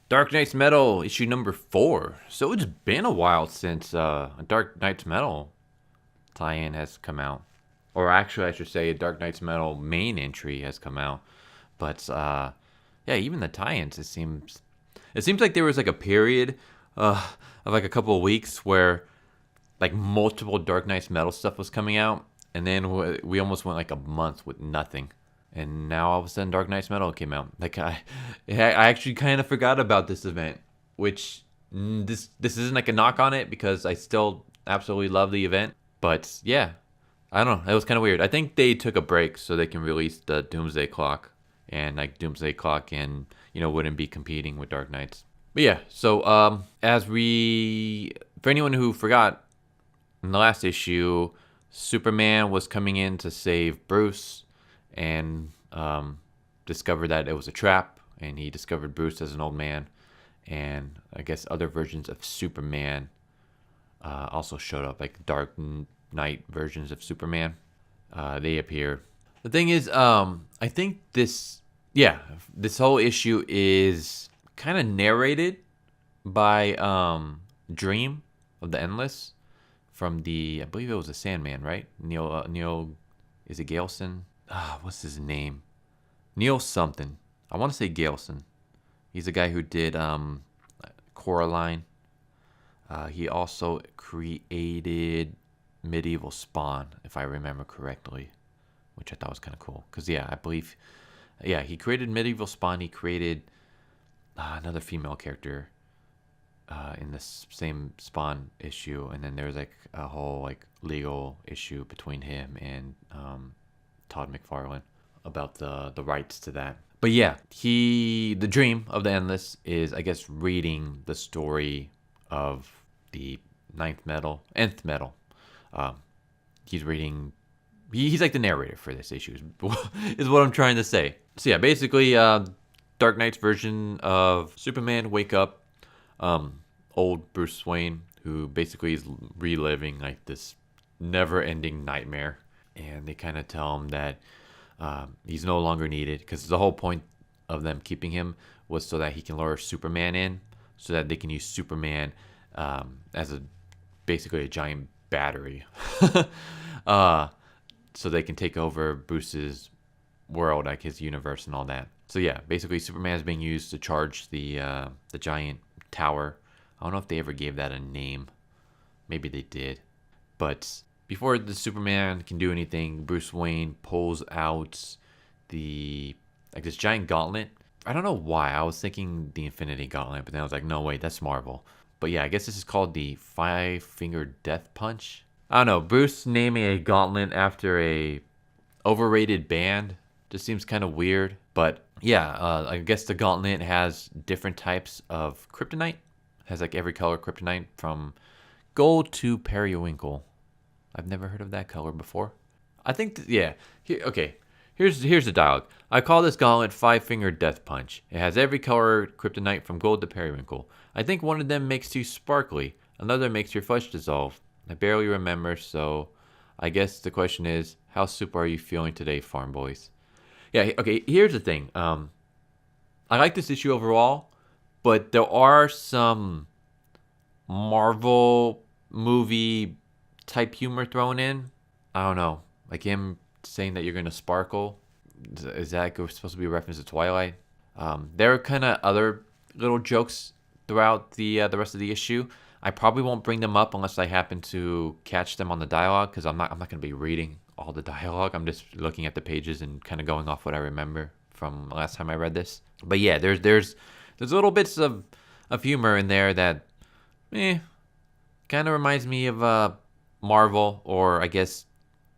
Dark Knight's Metal issue number 4. So it's been a while since a Dark Knight's Metal tie-in has come out. Or actually, I should say a Dark Knight's Metal main entry has come out. But yeah, even the tie-ins, it seems like there was like a period of like a couple of weeks where like multiple Dark Knight's Metal stuff was coming out, and then we almost went like a month with nothing. And now all of a sudden, Dark Knight's Metal came out. Like I actually kind of forgot about this event, which this isn't like a knock on it because I still absolutely love the event. But yeah, I don't know. It was kind of weird. I think they took a break so they can release the Doomsday Clock, and like Doomsday Clock, and wouldn't be competing with Dark Knights. But yeah, so for anyone who forgot, in the last issue, Superman was coming in to save Bruce, and discovered that it was a trap, and he discovered Bruce as an old man, and I guess other versions of Superman also showed up, like Dark Knight versions of Superman. They appear. The thing is, I think this whole issue is kind of narrated by Dream of the Endless from I believe it was the Sandman, right? Neil, is it Galeson? What's his name? Neil something. I want to say Galeson. He's the guy who did Coraline. He also created Medieval Spawn, if I remember correctly, which I thought was kind of cool. Because, I believe, he created Medieval Spawn. He created another female character in the same Spawn issue. And then there's like a whole like legal issue between him and Todd McFarlane about the rights to that. But yeah, the Dream of the Endless is, I guess, reading the story of the nth metal. He's reading. He's like the narrator for this issue, is what I'm trying to say. So yeah, basically, Dark Knight's version of Superman wake up, old Bruce Wayne, who basically is reliving like this never-ending nightmare, and they kind of tell him that he's no longer needed, because the whole point of them keeping him was so that he can lure Superman in, so that they can use Superman as basically a giant battery, so they can take over Bruce's world, like his universe and all that. So yeah, basically Superman is being used to charge the giant tower. I don't know if they ever gave that a name. Maybe they did. But before the Superman can do anything, Bruce Wayne pulls out this giant gauntlet. I don't know why. I was thinking the Infinity Gauntlet, but then I was like, no, wait, that's Marvel. But yeah, I guess this is called the Five-Finger Death Punch. I don't know. Bruce naming a gauntlet after a overrated band just seems kind of weird. But yeah, I guess the gauntlet has different types of kryptonite. It has like every color kryptonite from gold to periwinkle. I've never heard of that color before. I think, okay. Here's the dialogue. I call this gauntlet Five-Finger Death Punch. It has every color kryptonite from gold to periwinkle. I think one of them makes you sparkly. Another makes your flesh dissolve. I barely remember, so I guess the question is, how super are you feeling today, farm boys? Yeah, okay, here's the thing. I like this issue overall, but there are some Marvel movie type humor thrown in. I don't know, like him saying that you're gonna sparkle. Is that supposed to be a reference to Twilight? There are kind of other little jokes throughout the rest of the issue. I probably won't bring them up unless I happen to catch them on the dialogue, because I'm not gonna be reading all the dialogue. I'm just looking at the pages and kind of going off what I remember from last time I read this. But yeah, there's little bits of humor in there that kind of reminds me of Marvel, or I guess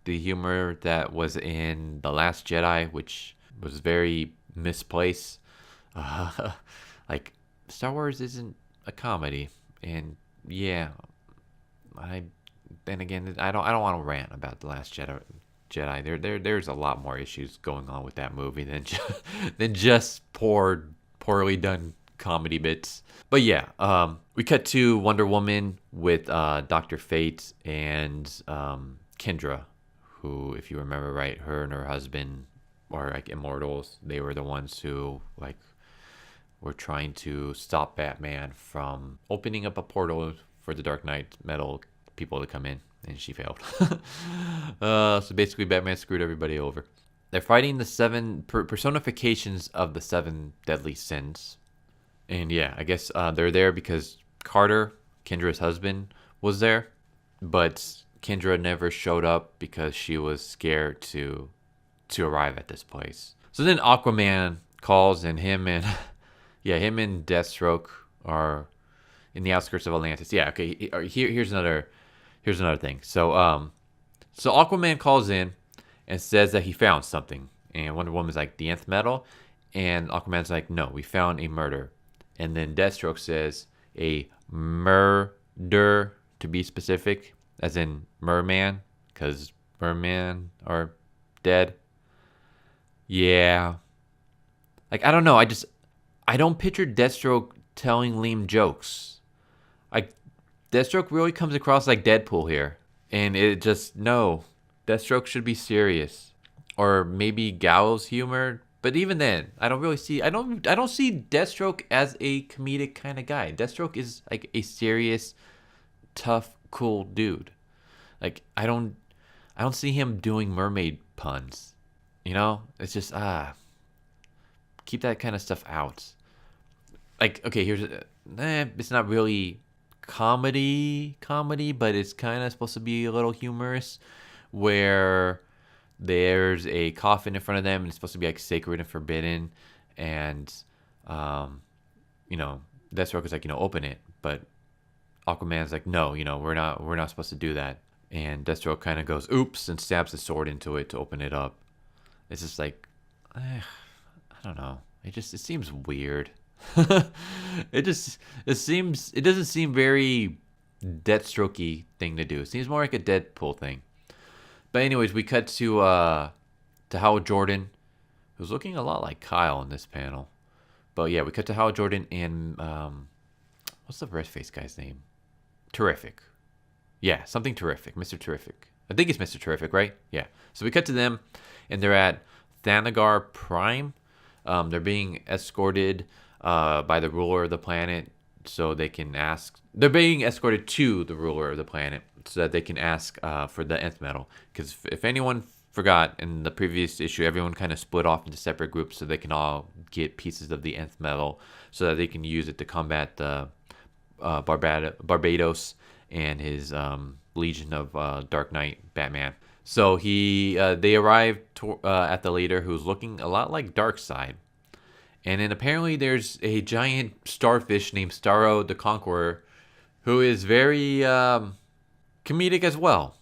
the humor that was in The Last Jedi, which was very misplaced. Like, Star Wars isn't a comedy, and yeah, then again, I don't want to rant about The Last Jedi. There's a lot more issues going on with that movie than just poorly done comedy bits. But yeah, we cut to Wonder Woman with Dr. Fate and Kendra, who, if you remember right, her and her husband are like immortals. They were the ones who like were trying to stop Batman from opening up a portal for the Dark Knight Metal people to come in, and she failed. So basically, Batman screwed everybody over. They're fighting the seven personifications of the seven deadly sins. And yeah, I guess they're there because Carter, Kendra's husband, was there. But Kendra never showed up because she was scared to arrive at this place. So then Aquaman calls, and him and him and Deathstroke are in the outskirts of Atlantis. Yeah, okay. Here's another thing. So so Aquaman calls in and says that he found something, and Wonder Woman's like, the nth metal, and Aquaman's like, no, we found a murder. And then Deathstroke says a murder, to be specific, as in merman, because merman are dead. Yeah. Like, I don't know. I don't picture Deathstroke telling lame jokes. Like, Deathstroke really comes across like Deadpool here. And it just, no. Deathstroke should be serious. Or maybe Gallows humor. But even then, I don't really see, I don't see Deathstroke as a comedic kind of guy. Deathstroke is like a serious, tough, cool dude. Like, I don't see him doing mermaid puns. You know? It's just, keep that kind of stuff out. Like, okay, it's not really comedy, but it's kind of supposed to be a little humorous, where there's a coffin in front of them and it's supposed to be like sacred and forbidden, and Deathstroke is like, open it, but Aquaman's like, no, we're not supposed to do that. And Deathstroke kind of goes oops and stabs the sword into it to open it up. It's just like, I don't know. It seems weird. It doesn't seem very Deathstroke-y thing to do. It seems more like a Deadpool thing. But anyways, we cut to Hal Jordan, who's looking a lot like Kyle in this panel. But yeah, we cut to Hal Jordan and what's the red face guy's name? Terrific. Yeah, something Terrific. Mr. Terrific. I think it's Mr. Terrific, right? Yeah. So we cut to them, and they're at Thanagar Prime. They're being escorted by the ruler of the planet, so they can ask. They're being escorted to the ruler of the planet so that they can ask for the nth metal. Because if anyone forgot, in the previous issue, everyone kind of split off into separate groups so they can all get pieces of the nth metal so that they can use it to combat the Barbados and his legion of Dark Knight Batman. So they arrived at the leader, who's looking a lot like Darkseid. And then apparently there's a giant starfish named Starro the Conqueror, who is very comedic as well.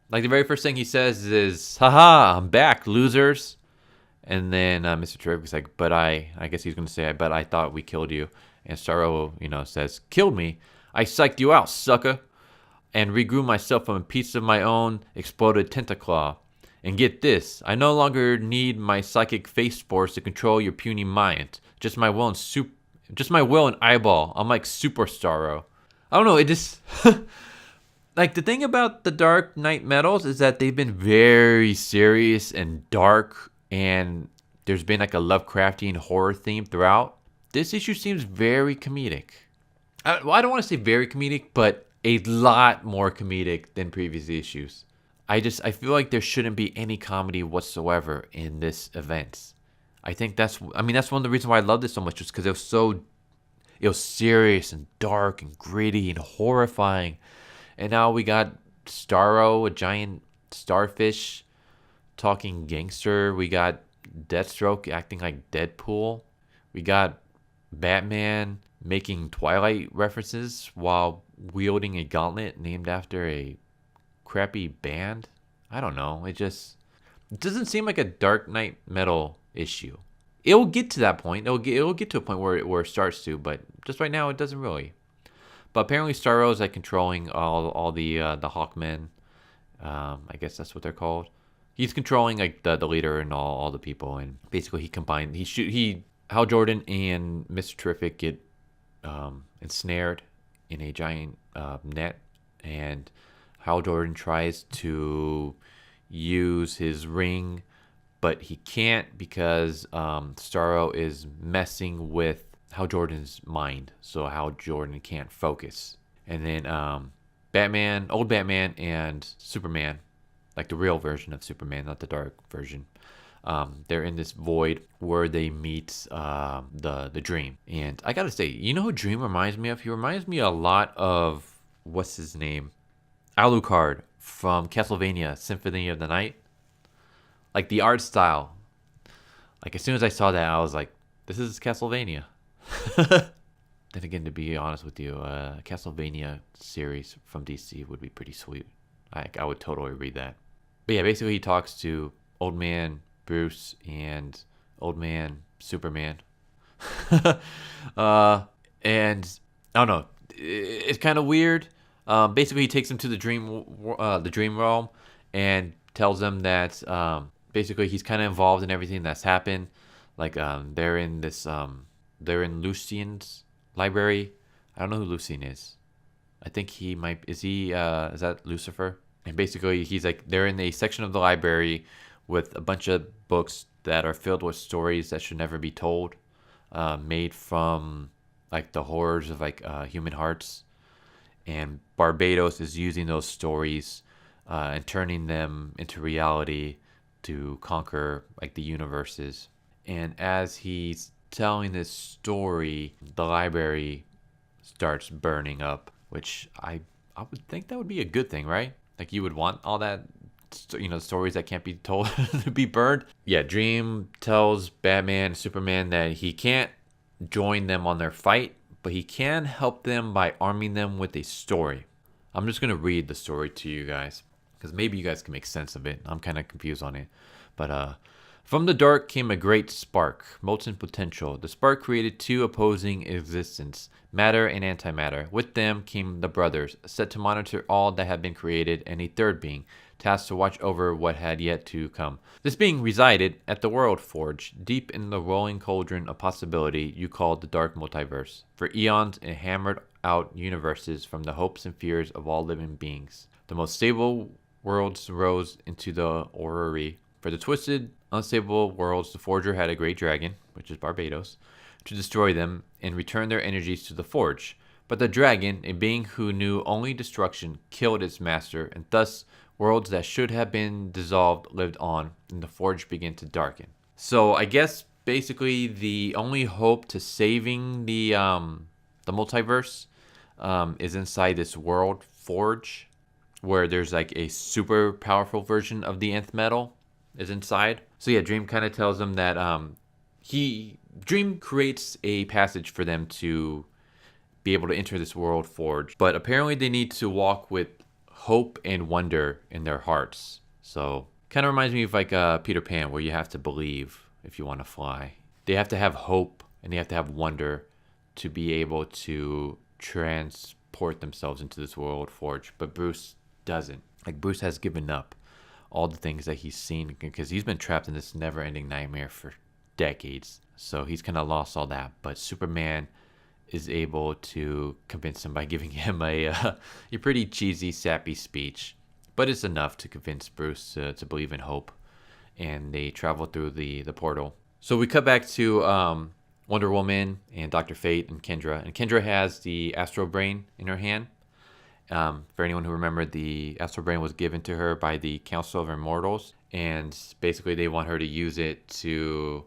Like, the very first thing he says is, haha, I'm back, losers. And then Mr. Terrific's like, but I guess he's going to say, but I thought we killed you. And Starro, says, killed me? I psyched you out, sucker. And regrew myself from a piece of my own exploded tentaclaw. And get this, I no longer need my psychic face spores to control your puny mind. Just my will and eyeball. I'm like Super Starro. I don't know, it just like, the thing about the Dark Knight Metals is that they've been very serious and dark, and there's been like a Lovecraftian horror theme throughout. This issue seems very comedic. I don't want to say very comedic, but a lot more comedic than previous issues. I feel like there shouldn't be any comedy whatsoever in this event. I think that's one of the reasons why I love this so much, just because it was serious and dark and gritty and horrifying. And now we got Starro, a giant starfish, talking gangster. We got Deathstroke acting like Deadpool. We got Batman making Twilight references while wielding a gauntlet named after a crappy band. I don't know. It doesn't seem like a Dark Knight Metal issue. It'll get to that point. It'll get to a point where it starts to, but just right now it doesn't really. But apparently Starro is like controlling all the Hawkmen. I guess that's what they're called. He's controlling like the leader and all the people, and basically Hal Jordan and Mr. Terrific get ensnared in a giant net, and Hal Jordan tries to use his ring, but he can't because Starro is messing with Jordan's mind, so how Jordan can't focus. And then Batman, old Batman, and Superman, like the real version of Superman, not the dark version. They're in this void where they meet the Dream. And I gotta say, you know who Dream reminds me of? He reminds me a lot of what's his name, Alucard from Castlevania Symphony of the Night. Like the art style. Like as soon as I saw that, I was like, this is Castlevania. Then again, to be honest with you, Castlevania series from DC would be pretty sweet. I would totally read that. But yeah, basically he talks to Old Man Bruce and Old Man Superman. And I don't know, it's kind of weird. Basically, he takes them to the dream realm, and tells them that basically he's kind of involved in everything that's happened. Like they're in they're in Lucien's library. I don't know who Lucien is. I think he might. Is that Lucifer? And basically, he's like, they're in a section of the library with a bunch of books that are filled with stories that should never be told, made from like the horrors of like human hearts. And Barbados is using those stories and turning them into reality to conquer like the universes. And as he's telling this story, the library starts burning up, which I would think that would be a good thing, right? Like you would want all that, stories that can't be told to be burned. Yeah, Dream tells Batman and Superman that he can't join them on their fight, but he can help them by arming them with a story. I'm just going to read the story to you guys, because maybe you guys can make sense of it. I'm kind of confused on it. But from the dark came a great spark, molten potential. The spark created two opposing existence, matter and antimatter. With them came the brothers, set to monitor all that had been created, and a third being, tasked to watch over what had yet to come. This being resided at the World Forge, deep in the rolling cauldron of possibility you called the Dark Multiverse. For eons it hammered out universes from the hopes and fears of all living beings. The most stable worlds rose into the orrery. For the twisted, unstable worlds, the Forger had a great dragon, which is Barbados, to destroy them and return their energies to the Forge. But the dragon, a being who knew only destruction, killed its master, and thus worlds that should have been dissolved lived on, and the Forge began to darken. So I guess basically the only hope to saving the multiverse is inside this World Forge, where there's like a super powerful version of the nth metal is inside. So yeah, Dream kind of tells them that Dream creates a passage for them to be able to enter this World Forge, but apparently they need to walk with hope and wonder in their hearts. So kind of reminds me of like Peter Pan, where you have to believe if you want to fly. They have to have hope and they have to have wonder to be able to transport themselves into this World Forge. But Bruce doesn't. Like Bruce has given up all the things that he's seen, because he's been trapped in this never-ending nightmare for decades. So he's kind of lost all that. But Superman is able to convince him by giving him a pretty cheesy, sappy speech. But it's enough to convince Bruce to believe in hope. And they travel through the portal. So we cut back to Wonder Woman and Dr. Fate and Kendra. And Kendra has the Astro Brain in her hand. For anyone who remembered, the Astral Brain was given to her by the Council of Immortals, and basically they want her to use it to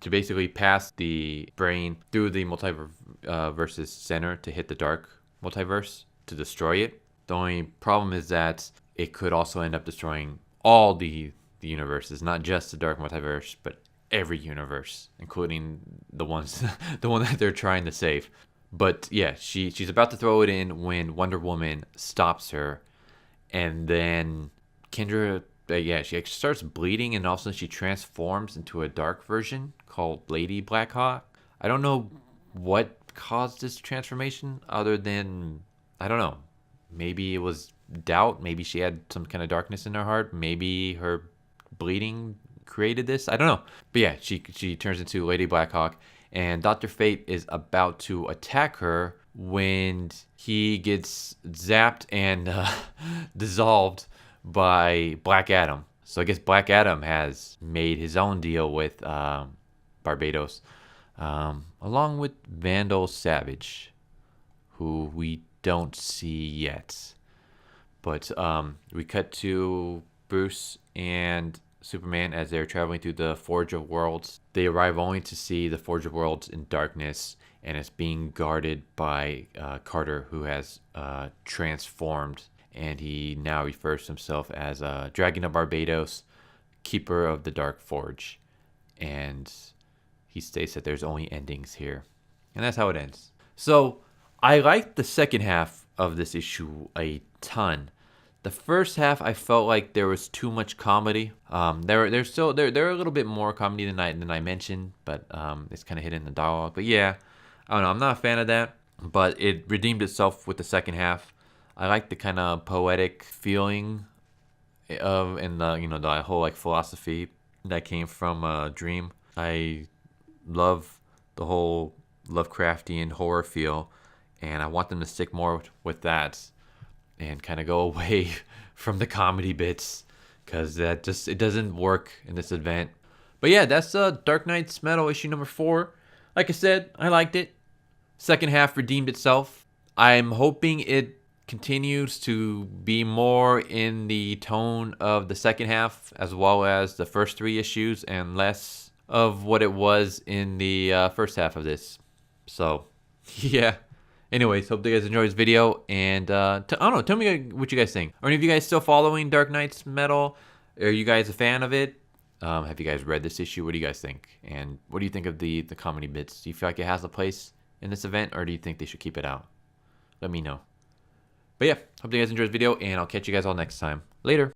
basically pass the brain through the multiverse's center to hit the dark multiverse to destroy it. The only problem is that it could also end up destroying all the universes, not just the dark multiverse, but every universe, including the one that they're trying to save. But yeah, she's about to throw it in when Wonder Woman stops her, and then Kendra, she actually starts bleeding, and all of a sudden she transforms into a dark version called Lady Blackhawk. I don't know what caused this transformation, other than, I don't know, maybe it was doubt, maybe she had some kind of darkness in her heart, maybe her bleeding created this, I don't know. But yeah, she turns into Lady Blackhawk. And Dr. Fate is about to attack her when he gets zapped and dissolved by Black Adam. So I guess Black Adam has made his own deal with Barbados. along with Vandal Savage, who we don't see yet. But we cut to Bruce and Superman as they're traveling through the Forge of Worlds. They arrive only to see the Forge of Worlds in darkness, and it's being guarded by Carter, who has transformed, and he now refers to himself as Dragon of Barbados, Keeper of the Dark Forge. And he states that there's only endings here. And that's how it ends. So I liked the second half of this issue a ton. The first half, I felt like there was too much comedy. There's a little bit more comedy than I mentioned, but it's kind of hidden in the dialogue. But yeah, I don't know. I'm not a fan of that, but it redeemed itself with the second half. I like the kind of poetic feeling of and the whole like philosophy that came from Dream. I love the whole Lovecraftian horror feel, and I want them to stick more with that and kind of go away from the comedy bits, because it doesn't work in this event. But yeah, that's Dark Nights Metal issue number 4. Like I said, I liked it. Second half redeemed itself. I'm hoping it continues to be more in the tone of the second half as well as the first 3 issues, and less of what it was in the first half of this. So yeah, anyways, hope you guys enjoyed this video, and I don't know, tell me what you guys think. Are any of you guys still following Dark Nights Metal? Are you guys a fan of it? Have you guys read this issue? What do you guys think? And what do you think of the comedy bits? Do you feel like it has a place in this event, or do you think they should keep it out? Let me know. But yeah, hope you guys enjoyed this video, and I'll catch you guys all next time. Later.